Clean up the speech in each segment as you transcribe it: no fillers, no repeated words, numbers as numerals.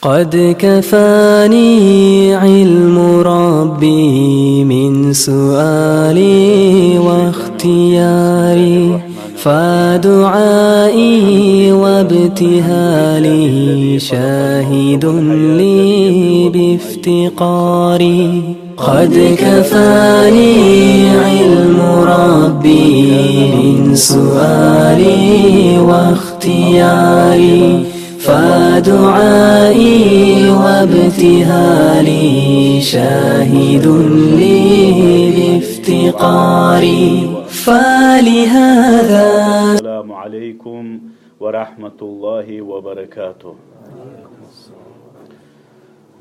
قد كفاني علم ربي من سؤالي واختياري فدعائي وابتهالي شاهد لي بافتقاري قد كفاني علم ربي من سؤالي واختياري فدعائي وابتهالي شاهد لي بافتقاري فلهذا السلام عليكم ورحمة الله وبركاته.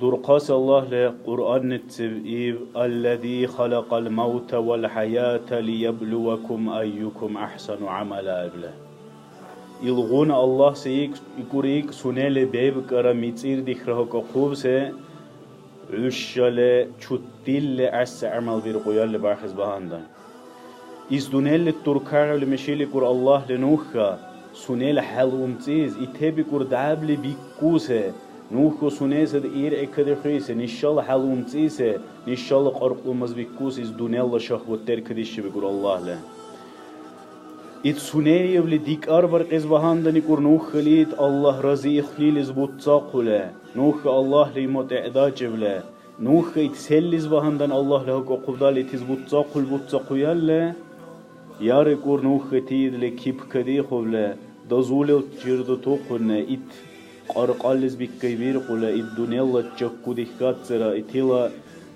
درقاس الله لقرآن التبئيب الذي خلق الموت والحياة ليبلوكم أيكم أحسن عملا بله. يلغون الله سيك يقوليك سنة بيب كراميتير ديخره كخوبسه عشالة چوتيل أس عمل بيرقويال لبارخز بهاندان. إزدونيل التركار لمشيل كور الله لنوخا سنة حلومتيز إتبي كور دابل بيكوسه نوخو سنة سد إير إكدر خيسه نشال حلومتيسه نشال قرق مزبيكوس إزدونيل شخوة تركديش بكور الله له. إت سنة يبلي ديك أربر قزبهاندني كور نوخ ليت الله رزي إخليل إزبوت ساقوله نوخ الله ليموت إعداج بله نوخ إتسهل إزبهاندن الله له قبضال إتزبوت ساقول بوت ساقويال له ياري كور نوخ تيد لكيب كدي خبله دازول جرد توقنه إت قرقال إزبك كبير قوله إت دنيا الله تشكو ديكات سرا إتيلا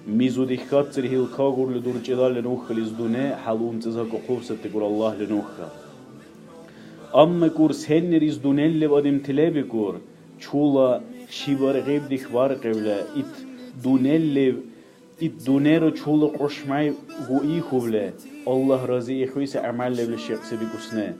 ميزو ديكات سر هيل كاغور لدور جدال لنوخ لزدونه حلوم تزهق قوبسة تقول الله لنوخ أما كور سن رزدونه اللي بدم تلابي كور شولا شيبار غيب ديك بار قبله إت دونه اللي إت دونه رو شولا قشماي غوي خوبله الله رازي إخويس أعمال لبل الشيخ سبي قسنه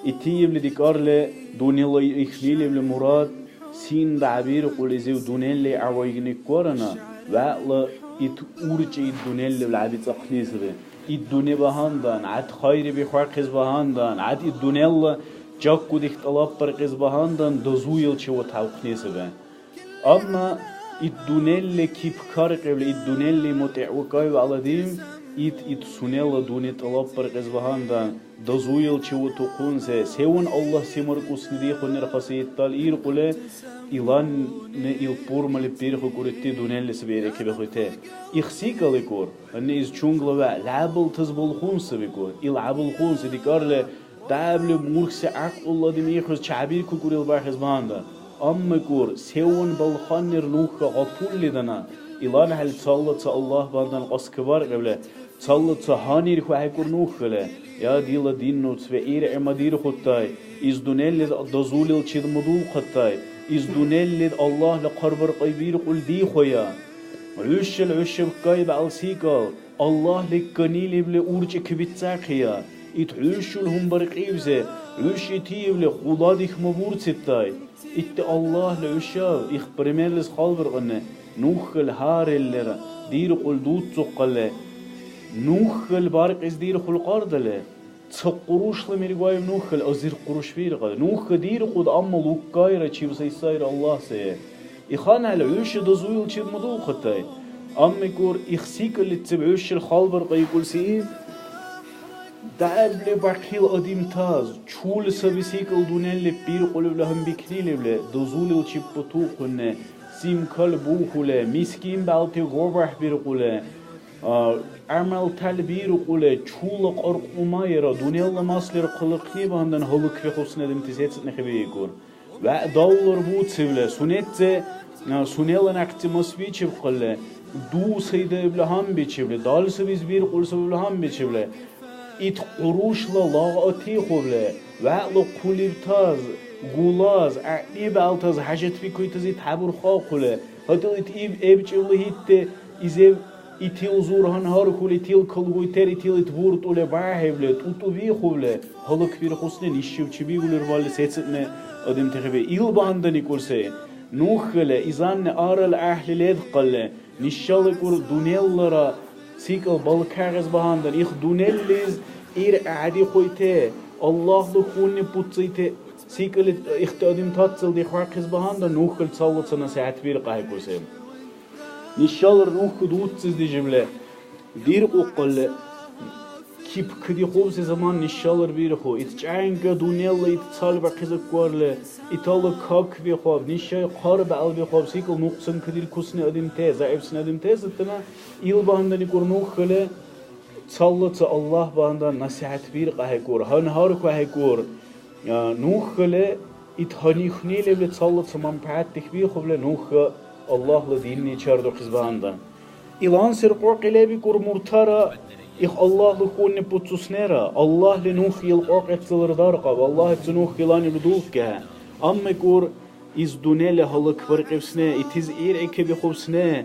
إتي يبل ديكار له دونه الله إخليل يبل مراد سين دعبير قولي زيو دونه اللي عوايقني كورنا وعلا إت أورج الدنيا اللي بالعبيد أقنيس به الدنيا بهاندان عاد خير بخارقز بهاندان عاد الدنيا الله جاكو ديك طلاب برقز بهاندان دزويل شو تعقنيس به أما الدنيا اللي كيف كارق قبل الدنيا اللي متع وكاي على ديم إت سنة الله دنيا طلاب برقز بهاندان دزويل شو تقون سيون الله سمر قصدي خنر خسيت تال إير قله إيلان نيلبور مالبير خكورتي دونيل لسبيرة كبخوته إخسيك لكور أن إز شونغلوا لعبل تزبل خونس بكور إلعبل خونس ديكارله دابل موركس عقل الله دميخوز شعبير كوريل بارخز باندا أما كور سيون بالخانر نوخا غطول لدنا إيلان هل تصلت الله باندان قسكبار قبله تصلت هانير خواه كور نوخله يا ديلا دين نوتس وإير عمدير خطاي إز دونيل دزوليل چيد مدول خطاي إز دونيل الله لقربر قيبير قل دي خويا عش بكاي بعلسيقال الله لكنيل بل أورج كبتساقيا إتعش لهم برقيبزه عش تيب لخولادك مبور ستاي إت الله لعشاو إخبرمين لس خالبر قنه نوخل هار اللي دير قل دوت سقله نوخل بارق إز دير خل قاردله تقروش لمرجوي نوخل أزير قروش فيرقة نوخ دير قد أما لوكايرة شيء بسيساير الله سه إخان على عيش دزويل شيء مدول خطاي أما يقول إخسيك اللي تبعوش الخالبر قيقول سيف دعبل باركيل قديم تاز شول سبيسيك الدنيا اللي بير قلب لهم بكنيل بله دزويل شيء بتوقنه سيم كل بوخله مسكين بالتي غربح بيرقله عمل تلبير وقوله شولق أرق أمايرة دنيا الله ماسلر قلقني بهندن هلك في خصنا دم تسيت نخبي يكون ودولار بود سبله سنت سنيلا نكت مسبيش بقله دو سيد بلهم بيشبله دال سبيز بير قول سبلهم بيشبله إت قروش لا أتي خبله وعلى قلبتاز غلاز عقيب علتاز حاجت في كوي تزيد حبر خاقله هذا إب شغله هيت إذا إتيل زورهن هاركول إتيل كلغويتر إتيل تبورت ولا بعهبله توتوبي خبله هلا كبير خصني نشيب شبي ولا ربال سيتنا أدم تخبي إيل باندني كورسه نوخله إذا أرل أهل ليد قله نشال كور دنيا سيكل بالكارز باندن إخ دنيا ليز إير عادي خويته الله لخوني بوتسيته سيكل اختادم تاتل دي خواقز بهاندا نوخل تصلت سنة ساعت بير قايقوسيم نشالر نوخ دوتسز دي جملة دير قل كيب كدي خوبس زمان نشالر بير خو اتجعنگا دونيلا اتتصال بقيزك كوارل اتالا كاك بي خواب نشاي قارب عالبي خواب سيكل نوقسن كدير كسني ادم تيز زعيب سن ادم تيز اتنا إيل بهاندا نكور نوخل تصلت الله بهاندا نسيحت بير قايقور هنهار قايقور نوخل اتهاني خني لبل تصلت سمان بعد تخبير خبل نوخ الله لديني چاردو خزباندا إلان سرقوق لبي كور مرتارا إخ الله لكون بوتسنيرا الله لنوخ يلقوق اتسلر دارقا والله اتنوخ يلاني بدولك أما كور إز دونيل هلك برقبسنه إتز إير إكبي خبسنه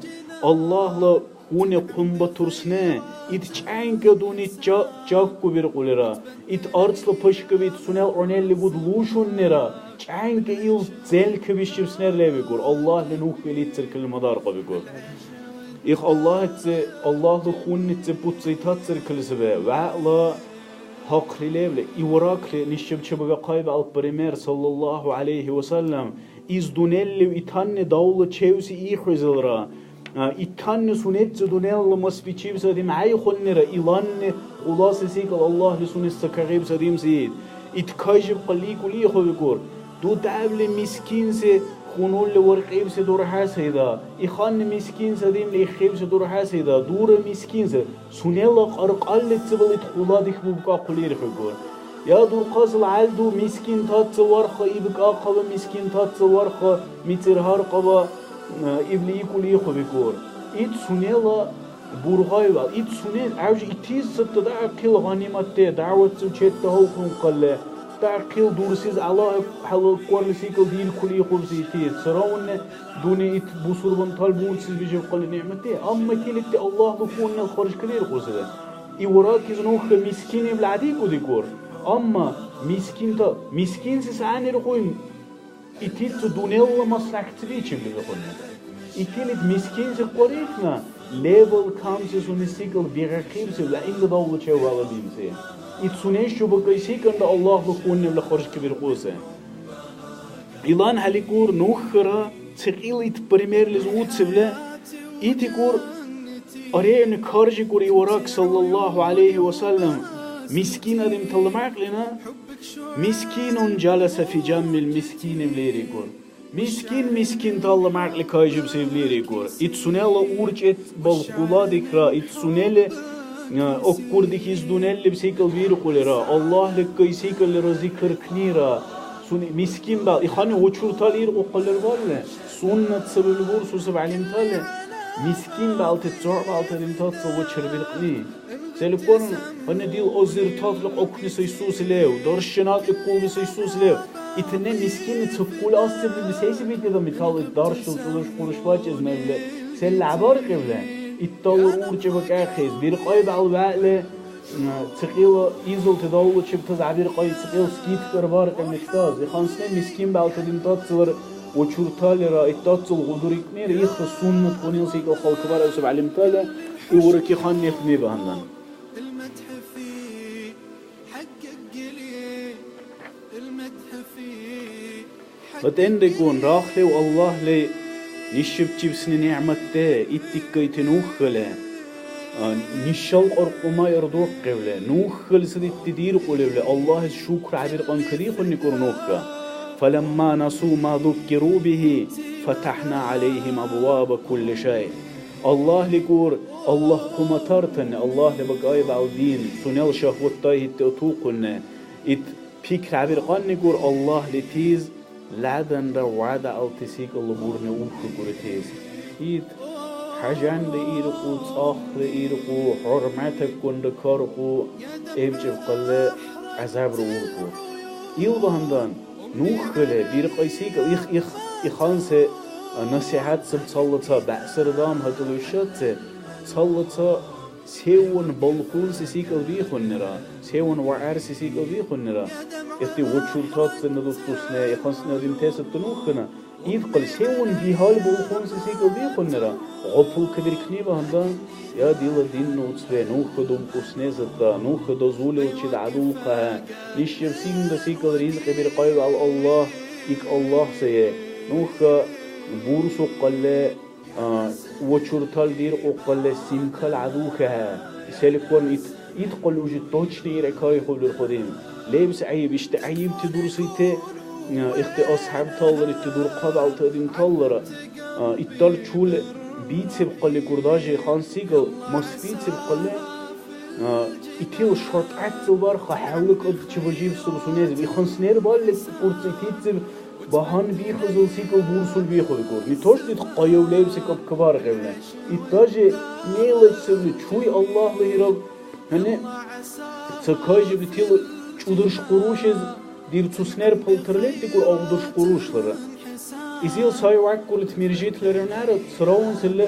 الله لكون قنبة ترسنه إت چانك دوني چاكو برقولرا إت أرسل پشك بيت سنال عنيل لبود لوشون نرا چانك إل زل كبشير سنر لبي كور الله لنوخ يليت سركل مدارقا بكور إخ الله لخون نتبوت تاتسر كل سبا وعلا حق ليبل إوراك نشب شبه قايب على البريمير صلى الله عليه وسلم إز دونيل وإتان دولة تشيوسي إيخوزلرا إتان سنت دونيل مسبيتشيب سديم عاي خلنرا إلان خلاص سيكل الله لسنة سكاغيب سديم سيد إتكاجب قليكو ليخو بكور دو دابل مسكين سي خونول ورقيب سي دور حاسيدا إخان مسكين سديم ليخيب سي دور حاسيدا دور مسكين سي سنيلق أرقال لتبال إتخولا ديخ ببقى قلير خيقور يا دور قاسل عالدو مسكين تاتس ورخا إبقى قبا مسكين تاتس ورخا مترهار قبا إبلي إيكو ليخو بكور إت سنيلا بورغايبا إت سنيل عوج إتيز ستة دعا قيل غنيمات دعوة سوچيت تهوكم قلة تعقيل دورسيز الله حلال كورل سيكل ديل كل يخوب سيتيت سراون دوني إت بوصول بنطال بورسيز بيجيب قل نعمتي أما كيلتي الله لكون الخارج كلير قوسده إوراك إذنوخ مسكين بالعديد وديكور أما مسكين سيسعاني رخوين إتيت دوني الله مصلح كتبيتش بلغونا إتيت مسكين سيقوريتنا ليبل كامسي سوني سيكل بيغاقيب سي لا إلا دولة شوالا بيمسي إتسونيش شو بقيسيك أن الله لكون ولا خرج كبير قوسه إلان هاليكور نوخرا تقيل إتبريمير لزود سبلا إتكور أريان خارج كور يوراك صلى الله عليه وسلم مسكين أدم طلمعك لنا مسكين جلس في جنب المسكين بليريكور مسكين طلمعك لكايجب سيبليريكور إتسونيلا أورج بالخلا ديكرا إتسونيلا أكور ديكيز دونيل بسيكل بيرو قوليرا الله لكي سيكل لرزيكر كنيرا مسكين بال إخاني وچور تالير وقلر بالله سنة سبب البورس وسب علم تالي مسكين بال تتزور بال تاليم تاتسا وچر بالقني سيلكون هنه ديل أزير تاتلق أكني سيسوس ليو دارشنات لكول بسيسوس ليو إتنه مسكين تفكول أستبل بسيسي بيت يدا متال دارشل تلوش قرش باچز مبلا سيل عبار قبلا إتطور أورجي بك أخيز بيرقايب على البعلة تقيل إيزل تدولة شبتز عبيرقايب تقيل سكيت كربار قمشتاز يخانسني مسكين بعل تدين تاتسلر وچورتالي را إتاتسل غدوريك مير يخ سنة قنيل سيكل خلق بار أوسب علمتالي يوركي خان يخدمي بهندان فتندكون راخلي والله لي نشب جبسني نعمته إتكي تنوخله نشال أرقما يردوق قبله نوخل سدي تدير قبله الله الشكر عبير قن كريخ نكور نوخه فلما نسوا ما ذكروا به فتحنا عليهم أبواب كل شيء الله لكور الله قمترتن الله لبقايب على الدين سنال شهوة تايه تأتوقنا إت بيك عبير قن نكور الله لتيز لعدن دا وعدا التسيق الله بورنا وخ قرتيز إيد حاجان لإيرقو تصاخ لإيرقو حرمتك كند كارقو إبجب قل عذاب روحو إيل بهندان نوخله بيرقايسيك إخانسه نصيحات سبتصلتا بأسر دام هتلوشات تصلتا سيون بلقول سيسيكل بيخون نرا سيون وعر سيسيكل بيخون نرا إتي وچولتات سندوستوسنا إخانسنا ديم تيست تنوخنا يدقل سيون بيهال بوخون سيكل بيخون نرا غفل كبير كنيبا هندان يا ديلا دين نوتسبه نوخ دوم قسنزتا نوخ دو زولو چيد عدوقها ليش يرسين دا سيكل رزق بير قايب على الله إك الله سيه نوخ بورسو قل وچورتال دير قل سيمكال عدوقها سيلكون يدقل وجد توچني ركاي خبر الخدين لبس عيب عيب تدرسيته أصحاب تالر تدور قبل تدين تالر إتال شول بيتسب قل كرداجي خان سيجل مسبيتسب قل إتيل شرط عتل بارخ حولك أد تبجيب سبسونيز بيخان سنير بالك أرتيتسب بهان بيخزل سيجل بورسول بيخل كور نتوش تد قيو لبسك أب كبار غيرنا إتاجي نيلك سبل شوي الله لهرب هني تكاجي بتيل شودرش قروشز دير تسنير بولترلت يقول أودش قروشلره إزيل سايوعك قلت مرجيت لرنار سراون سل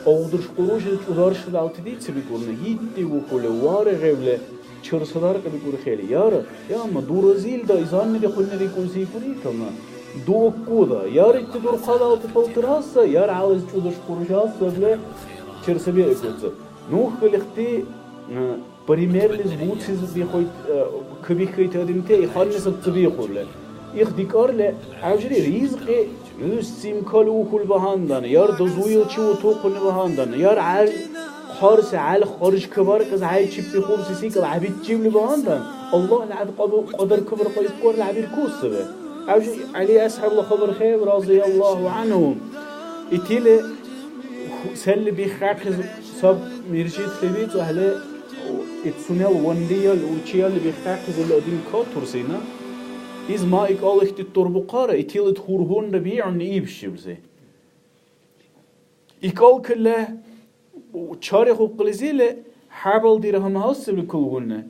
أودش قروش تودارش لالتديت سبيقولنا يدي وقول وار غيبله چرسدار كبي يقول خيلي يار يا ما دور زيل دا إزان ندي قلنا دي كون سيكوري كنا دو كودا يار تدور قادال تبولتراسا يار عاوز چودش قروشاس سبله چرسبي يقولت نوخ لختي بريمير لز بوتسز بيخويت كبي خيت هدمته يخلص الطبيعي كله يخديكار له عجري رزقه يسيم كلو كل بهاندن يار دزويل چو تو كل بهاندن يار عال خارس عال خارج كبار كز عاي چيب بخوم سيسيك العبيد جيب بهاندن الله العد قدر كبر قيد كور العبيد كوسبه عجري علي أصحاب الخبر خير رضي الله عنهم إتيله سل بيخاخز صب مرجيت خبيت وهله اتسونيل ونديال وچيال بيخاخز الادين كاتورسينا إز ما إقالك تطربقارة إتيلت خورهون ربيع نيبشبزه إقال كله وشاري خوب قلزيله حابل ديرهم هاسب لكلهن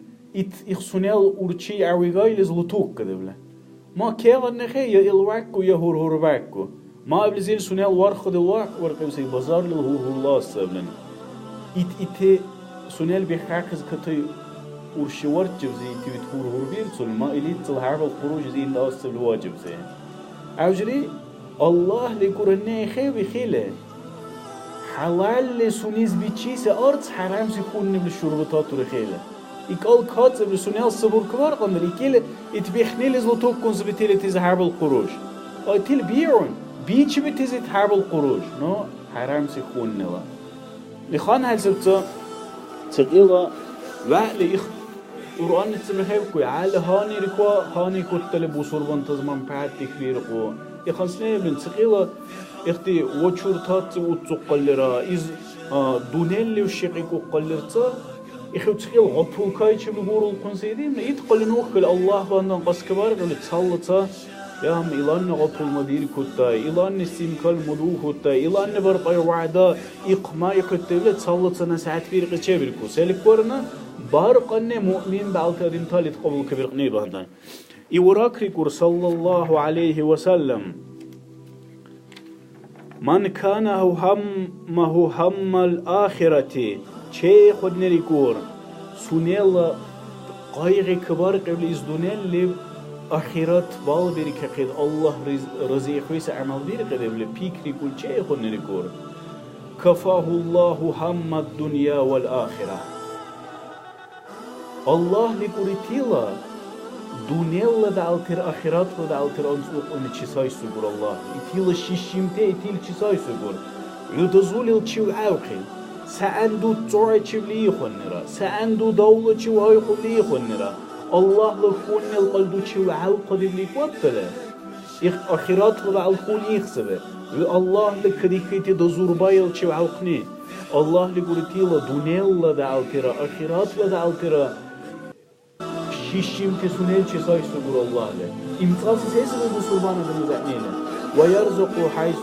إخسونيل ورشي عويغاي لزلطوق كدبله ما كيغا نخي يا إلواكو يا هورواكو ما أبلزيل سونيل وارخد الواك ورقبسي بازار للهور سبلن إتي سونيل بيخاخز كتي ورشوار جبزي تبي تخور هربير تل ما إليت تل حرب الخروج زي الناس تل واجب زي عجري الله لكورني خير خيله حلال لسونيز بيتشيس أرض حرام سيكون بالشربطات ورخيله يقال كاتب لسونيال صبر كبار قمر يقول يتبيخني لزلطوك كونز بتيل تيز حرب الخروج أو تيل بيعون بيتش بتيز حرب الخروج نو حرام سيكون نلا لخان هالسبت تقيلا وعلي قرآن تسمحيبكو على هاني ركوا هاني كتل بوصور بنتظمان بعد تكبير قو يخلصني من تقيلا اختي وشورتات وتقلرا إز دونيل وشقيق وقلرتا إخو تقيل غطول كاي چه ببور القنسيدين يتقل نوخل الله باندان قس كبار قل تصالتا يا هم إلان غطول مدير كتاي إلان سيمكال مدو كتاي إلان برقاي وعدا إقما يكتبل تصالتا نساعت بيرق چه بيركو سيلك ورنا بارقن مؤمن بعلتادين تالت قبل كبير قنيبه هندان يوراكريكور صلى الله عليه وسلم من كان همه هم الآخرة چه خود نريكور سونيل قايغي كبار قبل إزدونيل لب آخرت بال بيرك قد الله رزي خويس عمل بيرك قبل بيكري كل چه خود نريكور كفاه الله هم الدنيا والآخرة الله لكوريتيلا دونيلا دالتر آخرات و دالتر أنسوق أن چيساي سوغور الله إتيلا شيشيمتي إتيل چيساي سوغور يدزوليل چيو عاوخيل سأندو تزوعي چيو ليخون نرا سأندو دولة چيو هايخون ليخون نرا الله لخون القلدو چيو عاوقد ليكواتلا آخرات و دالخون يخسبه الله لكريكيتي دزور بايل چيو عاوخني الله لكوريتيلا دونيلا دالتر آخرات و دالتر شيشيم تسونيل چيساي سوغور الله له امتصاص سيسر بسربان المزعنين ويرزق حيث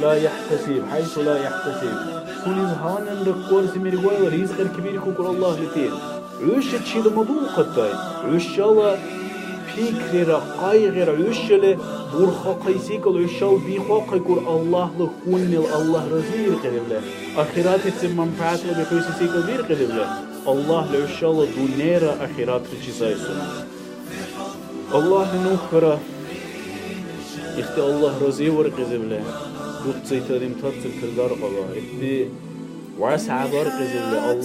لا يحتسب حيث لا يحتسب سونيز هانن ركور سميرغوي رزق الكبير كوكور الله لتين عش تشيد مدون قطاي عش الله فكر قايغر عش له برخا قيسيك عش بيخا قيكور الله لخون الله رزير قلبله اخرات تسمم فات له بخيسيك بير قلبله الله لعش الله دونيرا اخرات تشيساي سنه الله نوخرا İhti Allah razı var qizibli. But zeytadim tatsın kırdar qala. İhti vas'a var qizibli. Allah